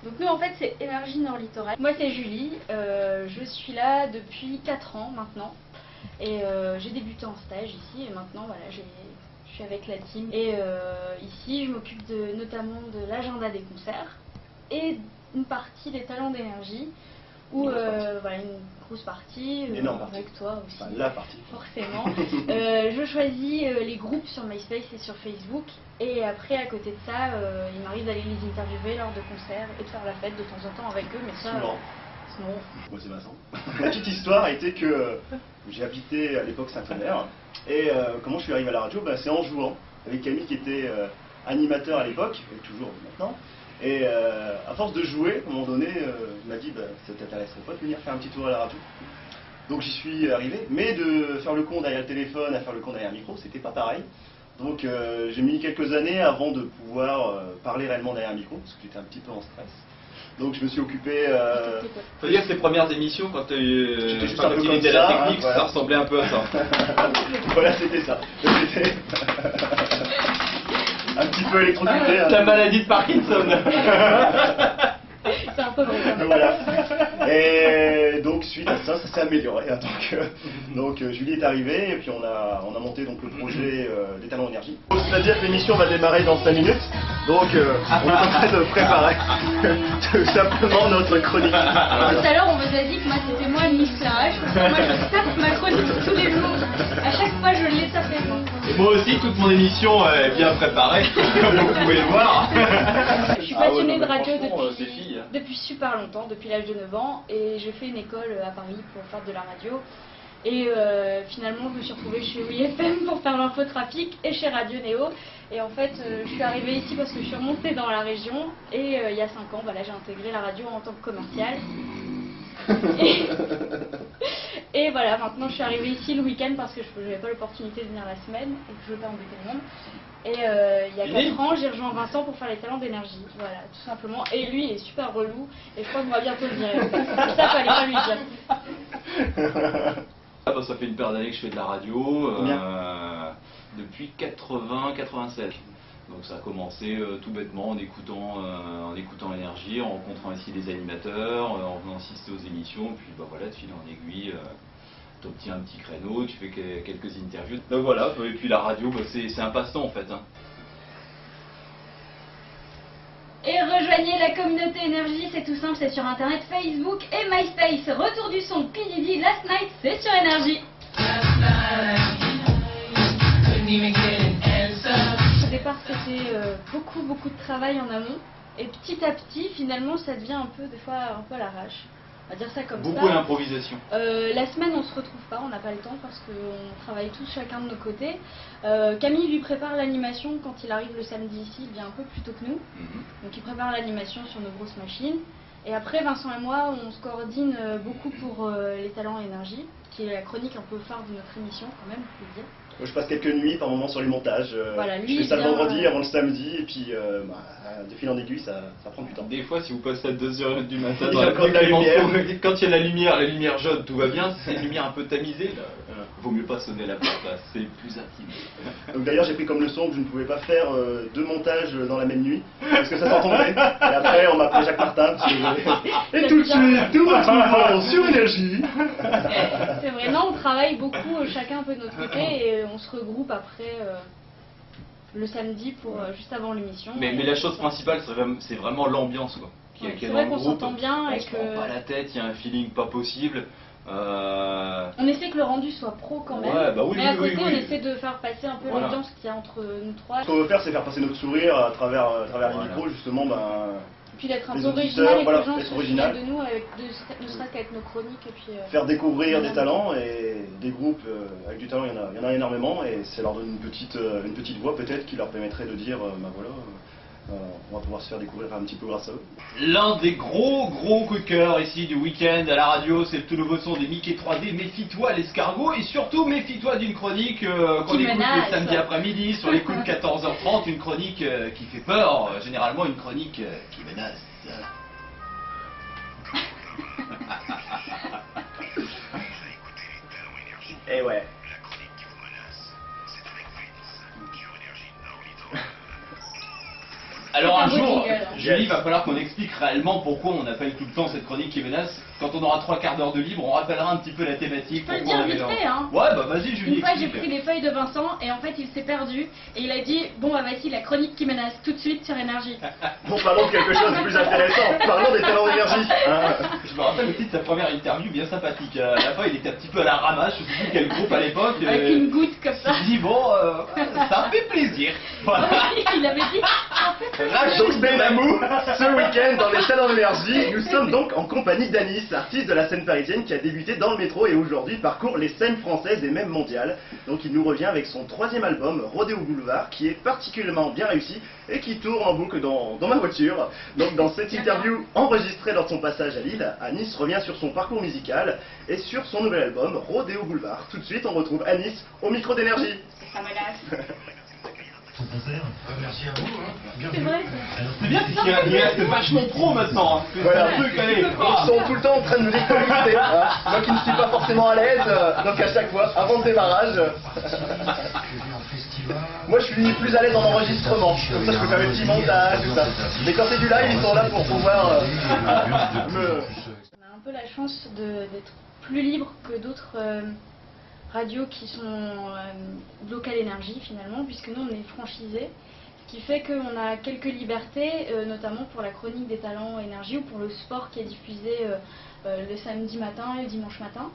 Donc nous en fait c'est Énergie Nord Littoral. Moi c'est Julie, je suis là depuis 4 ans maintenant et j'ai débuté en stage ici et maintenant voilà je suis avec la team et ici je m'occupe notamment de l'agenda des concerts et une partie des talents d'énergie ou voilà une grosse partie avec toi aussi. Enfin, la partie. Forcément. Je choisis les groupes sur MySpace et sur Facebook et après à côté de ça il m'arrive d'aller les interviewer lors de concerts et de faire la fête de temps en temps avec eux mais ça sinon. Moi c'est Vincent. La petite histoire était que j'ai habité à l'époque Saint-Omer et comment je suis arrivé à la radio, c'est en jouant avec Camille qui était animateur à l'époque et toujours maintenant. Et à force de jouer, à un moment donné, il m'a dit ça t'intéresserait pas de venir faire un petit tour à la radio. Donc j'y suis arrivé, mais de faire le con derrière le téléphone à faire le con derrière le micro, c'était pas pareil. Donc j'ai mis quelques années avant de pouvoir parler réellement derrière un micro, parce que j'étais un petit peu en stress. Donc je me suis occupé... Faut dire que tes premières émissions, quand tu utilisais la technique, ça ressemblait un peu à ça. Voilà, c'était ça. Un petit peu électrocuté. La maladie de Parkinson. C'est un peu vrai. Voilà. Et donc suite à ça, ça s'est amélioré. Donc Julie est arrivée et puis on a monté donc le projet des talents énergie. C'est-à-dire que l'émission va démarrer dans 5 minutes. Donc on est en train de préparer tout simplement notre chronique. Tout à l'heure on vous a dit que moi c'était moi le mixage, parce que moi je tape ma chronique tous les jours. À chaque fois je l'ai tapé. Et moi aussi, toute mon émission est bien préparée, comme vous pouvez le voir. Je suis passionnée de radio depuis super longtemps, depuis l'âge de 9 ans, et j'ai fait une école à Paris pour faire de la radio. Et finalement, je me suis retrouvée chez WeFM pour faire l'infotrafic et chez Radio Néo. Et en fait, je suis arrivée ici parce que je suis remontée dans la région. Et il y a 5 ans, là, j'ai intégré la radio en tant que commerciale. Et voilà, maintenant je suis arrivée ici le week-end parce que je n'avais pas l'opportunité de venir la semaine et que je ne veux pas embêter le monde. Et il y a 4 ans, j'ai rejoint Vincent pour faire les talents d'énergie. Voilà, tout simplement. Et lui, il est super relou et je crois qu'on va bientôt le virer. Ça, fallait pas lui dire. Ça fait une paire d'années que je fais de la radio, depuis 80-96. Donc ça a commencé tout bêtement en écoutant Énergie, en rencontrant ici des animateurs, en venant assister aux émissions, puis voilà, de fil en aiguille, tu obtiens un petit créneau, tu fais quelques interviews. Donc voilà, et puis la radio, c'est un passe-temps en fait. Et rejoignez la communauté Énergie, c'est tout simple, c'est sur internet, Facebook et MySpace. Retour du son, P. Diddy, Last Night, c'est sur Énergie. Au départ c'était beaucoup de travail en amont et petit à petit finalement ça devient un peu des fois un peu à l'arrache. On va dire ça comme ça. Beaucoup à l'improvisation. La semaine on se retrouve pas, on n'a pas le temps parce qu'on travaille tous chacun de nos côtés. Camille lui prépare l'animation quand il arrive le samedi ici, il vient un peu plus tôt que nous. Donc il prépare l'animation sur nos grosses machines. Et après Vincent et moi on se coordonne beaucoup pour les talents énergie, qui est la chronique un peu phare de notre émission quand même, je peux le dire. Je passe quelques nuits par moment sur les montages. Voilà, lui, je fais ça le vendredi avant le samedi et puis de fil en aiguille ça prend du temps. Des fois si vous passez à 2h du matin quand il y a la lumière jaune, tout va bien. Si c'est une lumière un peu tamisée, vaut mieux pas sonner la porte, c'est plus intime. Donc d'ailleurs j'ai pris comme leçon que je ne pouvais pas faire 2 montages dans la même nuit parce que ça s'entendait. Et après on m'a appelé Jacques Martin parce que et tout de suite tout retrouvons sur Énergie. C'est vrai, non, on travaille beaucoup chacun un peu de notre côté et on se regroupe après le samedi pour juste avant l'émission. Mais la chose principale c'est vraiment l'ambiance quoi. C'est vrai qu'on s'entend bien et on se prend pas la tête, il y a un feeling pas possible. On essaie que le rendu soit pro quand même, mais à côté on essaie de faire passer un peu l'ambiance qu'il y a entre nous trois. Ce qu'on veut faire c'est faire passer notre sourire à travers les micros justement. Puis d'être un peu original et que les gens se souviennent de nous, ne serait-ce qu'avec nos chroniques. Et puis, faire découvrir des talents et des groupes avec du talent, il y en a énormément et ça leur donne une petite voix peut-être qui leur permettrait de dire voilà, on va pouvoir se faire découvrir un petit peu grâce à eux. L'un des gros coups de cœur ici du week-end à la radio, c'est le tout nouveau son des Mickey 3D, méfie-toi l'escargot et surtout méfie-toi d'une chronique qu'on écoute le samedi après-midi sur les coups de 14h30, une chronique qui fait peur, généralement une chronique qui menace. Et ouais. Alors un C'est un beau jour, jingle, hein. Julie, va falloir qu'on explique réellement pourquoi on appelle tout le temps cette chronique qui menace. Quand on aura 3/4 d'heure de libre, on rappellera un petit peu la thématique. Je peux le pourquoi on dire avait vite fait, hein. Ouais, bah vas-y Julie, Une fois, j'ai explique. pris les feuilles de Vincent et en fait, il s'est perdu. Et il a dit bon, bah voici la chronique qui menace tout de suite sur énergie. Bon, parlons de quelque chose de plus intéressant. Parlons des talents d'énergie. Je me rappelle aussi de sa première interview bien sympathique. À la fin, il était un petit peu à la ramasse, je sais plus quel groupe à l'époque. Avec une goutte comme ça. Il dit bon, ça fait plaisir. Voilà. Il avait dit en fait, Donc c'était l'amour. Ce week-end dans les talents d'énergie, nous sommes donc en compagnie d'Anis, artiste de la scène parisienne qui a débuté dans le métro et aujourd'hui parcourt les scènes françaises et même mondiales. Donc il nous revient avec son 3e album, Rodéo Boulevard, qui est particulièrement bien réussi et qui tourne en boucle dans ma voiture. Donc dans cette interview enregistrée lors de son passage à Lille, Anis revient sur son parcours musical et sur son nouvel album, Rodéo Boulevard. Tout de suite, on retrouve Anis au micro d'énergie. ça menace. Merci à vous. C'est vrai. C'est bien, c'est qu'il reste vachement pro maintenant. Hein. Voilà. C'est un truc, allez. Ils sont tout le temps en train de nous déconnecter. Moi qui ne suis pas forcément à l'aise, donc à chaque fois, avant le démarrage, moi je suis plus à l'aise en enregistrement. Comme ça je peux faire le petit montage, tout ça. Mais quand c'est du live, ils sont là pour pouvoir me... On a un peu la chance d'être plus libre que d'autres radios qui sont local énergie finalement, puisque nous on est franchisés, ce qui fait qu'on a quelques libertés, notamment pour la chronique des talents énergie ou pour le sport qui est diffusé le samedi matin et le dimanche matin.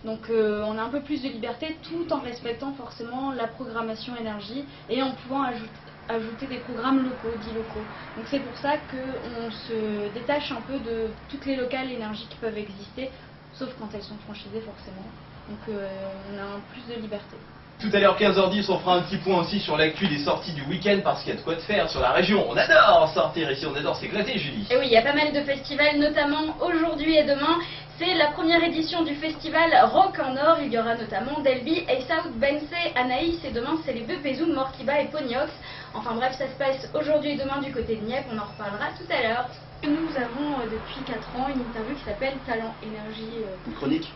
Donc on a un peu plus de liberté tout en respectant forcément la programmation énergie et en pouvant ajouter des programmes locaux, dits locaux. Donc c'est pour ça qu'on se détache un peu de toutes les locales énergie qui peuvent exister, sauf quand elles sont franchisées forcément. Donc on a un plus de liberté. Tout à l'heure 15h10, on fera un petit point aussi sur l'actu des sorties du week-end parce qu'il y a de quoi de faire sur la région. On adore sortir ici, on adore s'éclater, Julie. Et oui, il y a pas mal de festivals, notamment aujourd'hui et demain. C'est la première édition du festival Rock en Or. Il y aura notamment Delby, Ace Out, Bensé, Anaïs et demain c'est les Bepezou, Morkiba et Ponyox. Enfin bref, ça se passe aujourd'hui et demain du côté de Nieppe, on en reparlera tout à l'heure. Nous avons depuis 4 ans une interview qui s'appelle Talent Énergie,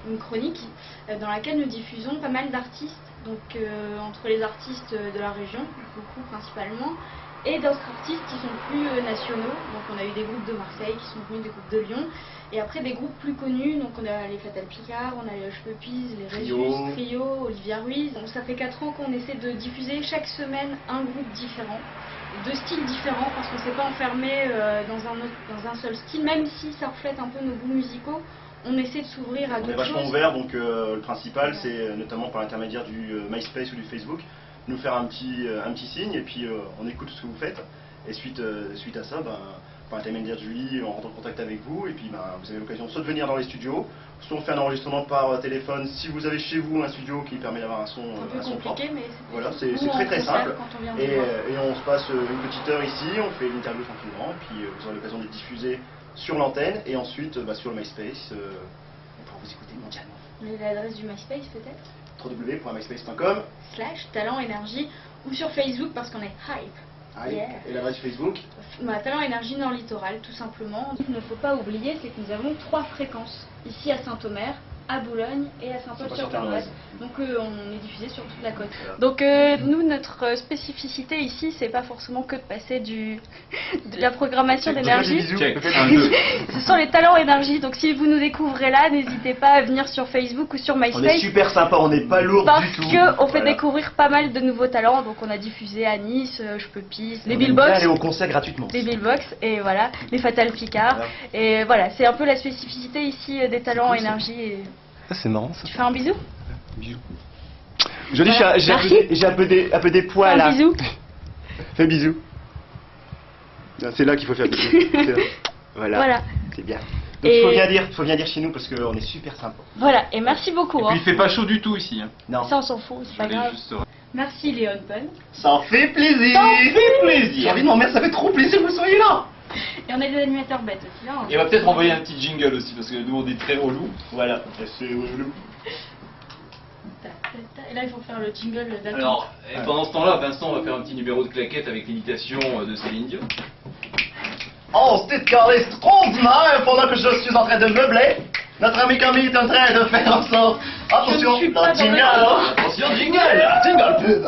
une chronique dans laquelle nous diffusons pas mal d'artistes, donc entre les artistes de la région, beaucoup principalement, et d'autres artistes qui sont plus nationaux. Donc on a eu des groupes de Marseille qui sont venus, des groupes de Lyon, et après des groupes plus connus, donc on a les Fatal Picard, on a les Hush-Puppies, les Résus, Trio, Olivia Ruiz. Donc ça fait 4 ans qu'on essaie de diffuser chaque semaine un groupe différent, de styles différents, parce qu'on ne s'est pas enfermé dans un seul style, même si ça reflète un peu nos goûts musicaux. On essaie de s'ouvrir à d'autres choses. On est vachement ouvert, donc le principal c'est notamment par l'intermédiaire du MySpace ou du Facebook, nous faire un petit signe et puis on écoute ce que vous faites. Et suite à ça, par l'intermédiaire de Julie, on rentre en contact avec vous et puis vous avez l'occasion soit de venir dans les studios, soit on fait un enregistrement par téléphone si vous avez chez vous un studio qui permet d'avoir un son propre. Mais voilà, c'est très simple. Et on se passe une petite heure ici, on fait l'interview tranquillement, et puis vous aurez l'occasion de diffuser sur l'antenne et ensuite sur le MySpace, on pourra vous écouter mondialement. Mais l'adresse du MySpace peut-être www.myspace.com/talent énergie ou sur Facebook parce qu'on est hype. Yeah. Et l'adresse Facebook Talent Énergie Nord Littoral, tout simplement. Il ne faut pas oublier, c'est que nous avons 3 fréquences. Ici à Saint-Omer, à Boulogne et à Saint-Paul-sur-Cornouailles. Donc on est diffusé sur toute la côte. Donc nous, notre spécificité ici, c'est pas forcément que de passer de la programmation d'énergie. Ce sont les talents énergie. Donc si vous nous découvrez là, n'hésitez pas à venir sur Facebook ou sur MySpace. On est super sympa, on n'est pas lourd du tout. Parce qu'on fait découvrir pas mal de nouveaux talents. Donc on a diffusé à Nice, Hush-Puppies, les Billbox. Aller au concert gratuitement. Les Billbox et voilà, les Fatal Picard. Voilà. Et voilà, c'est un peu la spécificité ici des talents énergie. Et... c'est marrant ça. Tu fais un bisou? Bisou. Aujourd'hui j'ai un peu des poils là. Un bisou. Fais bisou. C'est là qu'il faut faire bisou. Voilà. C'est bien. Donc il faut bien dire chez nous parce qu'on est super sympa. Voilà, et merci beaucoup. Et puis il fait pas chaud du tout ici. Hein. Non. Ça on s'en fout, c'est pas grave. Merci Léon Pun. Ça en fait plaisir. J'ai envie de m'en mettre, ça fait trop plaisir que vous soyez là. Et on a des animateurs bêtes aussi là. Et on va peut-être envoyer un petit jingle aussi parce que nous on est très relou. Voilà, c'est relou. Et là il faut faire le jingle d'attente. Alors, pendant ce temps-là, Vincent va faire un petit numéro de claquette avec l'imitation de Céline Dion. Oh, c'est extraordinaire pendant que je suis en train de meubler. Notre ami Camille est en train de faire en sorte. Attention, dans jingle alors. Attention, jingle. Jingle pub.